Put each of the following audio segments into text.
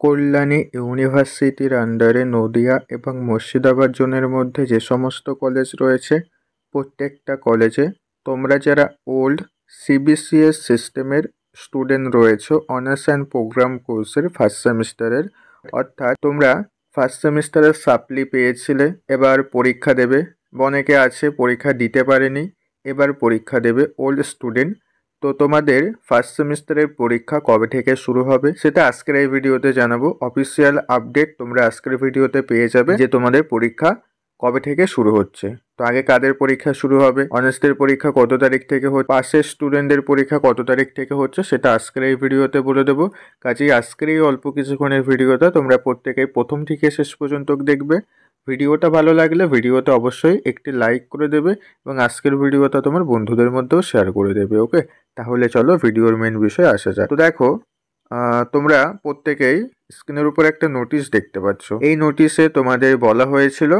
কল্যাণী ইউনিভার্সিটির আন্ডারে নদিয়া এবং মুর্শিদাবাদ জোনের মধ্যে যে সমস্ত কলেজ রয়েছে, প্রত্যেকটা কলেজে তোমরা যারা ওল্ড সিবিসিএস সিস্টেমের স্টুডেন্ট রয়েছো অনার্স অ্যান্ড প্রোগ্রাম কোর্সের ফার্স্ট সেমিস্টারের, অর্থাৎ তোমরা ফার্স্ট সেমিস্টারের সাপ্লি পেয়েছিলে, এবার পরীক্ষা দেবে। অনেকে আছে পরীক্ষা দিতে পারেনি, এবার পরীক্ষা দেবে ওল্ড স্টুডেন্ট। তো তোমাদের ফার্স্ট সেমিস্টারের পরীক্ষা কবে থেকে শুরু হবে সেটা আজকের এই ভিডিওতে জানাবো। অফিসিয়াল আপডেট তোমরা আজকের ভিডিওতে পেয়ে যাবে যে তোমাদের পরীক্ষা কবে থেকে শুরু হচ্ছে। তো আগে কাদের পরীক্ষা শুরু হবে, অনার্সদের পরীক্ষা কত তারিখ থেকে হচ্ছে, পাশের স্টুডেন্টদের পরীক্ষা কত তারিখ থেকে হচ্ছে সেটা আজকের এই ভিডিওতে বলে দেবো। কাজেই আজকের এই অল্প কিছুক্ষণের ভিডিওটা তোমরা প্রত্যেকেই প্রথম থেকে শেষ পর্যন্ত দেখবে। ভিডিওটা ভালো লাগলে ভিডিওতে অবশ্যই একটি লাইক করে দেবে এবং আজকের ভিডিওটা তোমার বন্ধুদের মধ্যেও শেয়ার করে দেবে। ওকে, তাহলে চলো ভিডিওর মেন বিষয়ে আসা যাক। তো দেখো, তোমরা প্রত্যেকেই স্ক্রিনের উপর একটা নোটিশ দেখতে পাচ্ছ। এই নোটিশে তোমাদের বলা হয়েছিল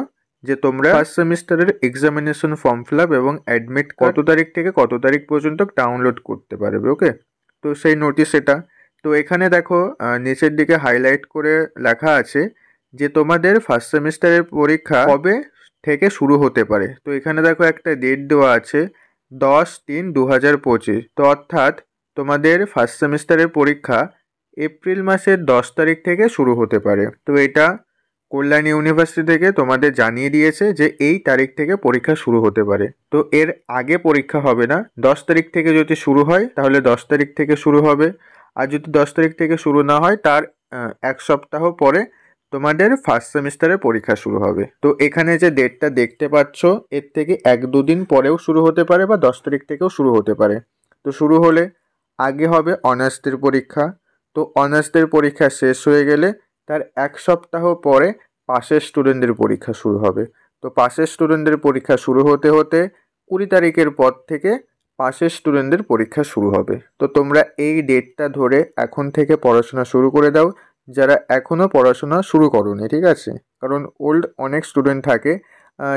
যে তোমরা ফার্স্ট সেমিস্টারের এক্সামিনেশন ফর্ম ফিল আপ এবং অ্যাডমিট কত তারিখ থেকে কত তারিখ পর্যন্ত ডাউনলোড করতে পারবে। ওকে, তো সেই নোটিশ এটা। তো এখানে দেখো নিচের দিকে হাইলাইট করে লেখা আছে যে তোমাদের ফার্স্ট সেমিস্টারের পরীক্ষা কবে থেকে শুরু হতে পারে। তো এখানে দেখো একটা ডেট দেওয়া আছে 10/3/2025। তো অর্থাৎ তোমাদের ফার্স্ট সেমিস্টারের পরীক্ষা এপ্রিল মাসের 10 তারিখ থেকে শুরু হতে পারে। তো এটা কল্যাণী ইউনিভার্সিটি থেকে তোমাদের জানিয়ে দিয়েছে যে এই তারিখ থেকে পরীক্ষা শুরু হতে পারে। তো এর আগে পরীক্ষা হবে না। 10 তারিখ থেকে যদি শুরু হয় তাহলে 10 তারিখ থেকে শুরু হবে, আর যদি 10 তারিখ থেকে শুরু না হয় তার এক সপ্তাহ পরে তোমাদের ফার্স্ট সেমিস্টারের পরীক্ষা শুরু হবে। তো এখানে যে ডেটটা দেখতে পাচ্ছ এর থেকে 1-2 দিন পরেও শুরু হতে পারে বা 10 তারিখ থেকেও শুরু হতে পারে। তো শুরু হলে আগে হবে অনার্সদের পরীক্ষা। তো অনার্সদের পরীক্ষা শেষ হয়ে গেলে তার এক সপ্তাহ পরে পাশের স্টুডেন্টদের পরীক্ষা শুরু হবে। তো পাশের স্টুডেন্টদের পরীক্ষা শুরু হতে হতে 20 তারিখের পর থেকে পাশের স্টুডেন্টদের পরীক্ষা শুরু হবে। তো তোমরা এই ডেটটা ধরে এখন থেকে পড়াশোনা শুরু করে দাও যারা এখনও পড়াশোনা শুরু করোনি, ঠিক আছে? কারণ ওল্ড অনেক স্টুডেন্ট থাকে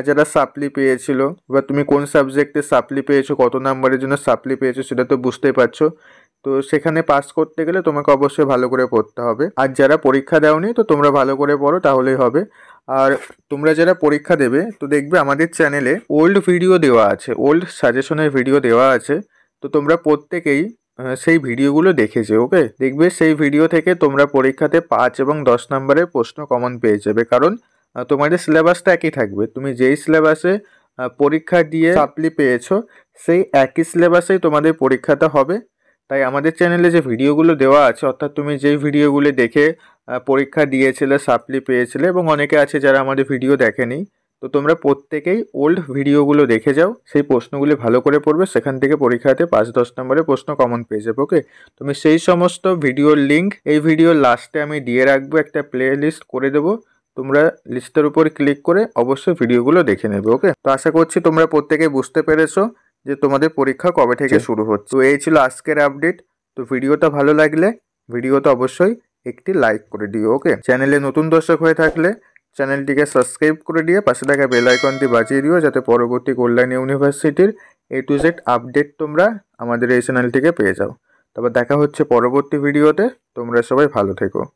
যারা সাপ্লি পেয়েছিল, বা তুমি কোন সাবজেক্টে সাপ্লি পেয়েছো, কত নাম্বারের জন্য সাপ্লি পেয়েছো সেটা তো বুঝতেই পারছো। তো সেখানে পাস করতে গেলে তোমাকে অবশ্যই ভালো করে পড়তে হবে। আর যারা পরীক্ষা দাওনি তো তোমরা ভালো করে পড়ো, তাহলেই হবে। আর তোমরা যারা পরীক্ষা দেবে তো দেখবে আমাদের চ্যানেলে ওল্ড ভিডিও দেওয়া আছে, ওল্ড সাজেশনের ভিডিও দেওয়া আছে। তো তোমরা প্রত্যেকেই সেই ভিডিওগুলো দেখেছে। ওকে, দেখবে সেই ভিডিও থেকে তোমরা পরীক্ষাতে 5 এবং 10 নম্বরের প্রশ্ন কমন পেয়ে যাবে। কারণ তোমাদের সিলেবাসটা একই থাকবে। তুমি যেই সিলেবাসে পরীক্ষা দিয়ে সাপ্লি পেয়েছো সেই একই সিলেবাসেই তোমাদের পরীক্ষাটা হবে। তাই আমাদের চ্যানেলে যে ভিডিওগুলো দেওয়া আছে, অর্থাৎ তুমি যেই ভিডিওগুলো দেখে পরীক্ষা দিয়েছিলে, সাপ্লি পেয়েছিলে, এবং অনেকে আছে যারা আমাদের ভিডিও দেখেনি, তো তোমরা প্রত্যেকেই ওল্ড ভিডিওগুলো দেখে যাও, সেই প্রশ্নগুলি ভালো করে পড়বে, সেখান থেকে পরীক্ষাতে 5-10 নম্বরের প্রশ্ন কমন পেয়ে যাবে। ওকে, তুমি সেই সমস্ত ভিডিওর লিঙ্ক এই ভিডিওর লাস্টে আমি দিয়ে রাখবো, একটা প্লে লিস্ট করে দেবো, তোমরা লিস্টের উপর ক্লিক করে অবশ্যই ভিডিওগুলো দেখে নেবে। ওকে, তো আশা করছি তোমরা প্রত্যেকেই বুঝতে পেরেছো যে তোমাদের পরীক্ষা কবে থেকে শুরু হচ্ছে। তো এই ছিল আজকের আপডেট। তো ভিডিওটা ভালো লাগলে ভিডিওটা অবশ্যই একটি লাইক করে দিও। ওকে, চ্যানেলে নতুন দর্শক হয়ে থাকলে চ্যানেলটিকে সাবস্ক্রাইব করে দিয়ে পাশে থাকা বেল আইকনটি বাজিয়ে দিও, যাতে পরবর্তী কল্যাণী ইউনিভার্সিটির A to Z আপডেট তোমরা আমাদের এই চ্যানেল থেকে পেয়ে যাও। তারপর দেখা হচ্ছে পরবর্তী ভিডিওতে। তোমরা সবাই ভালো থেকো।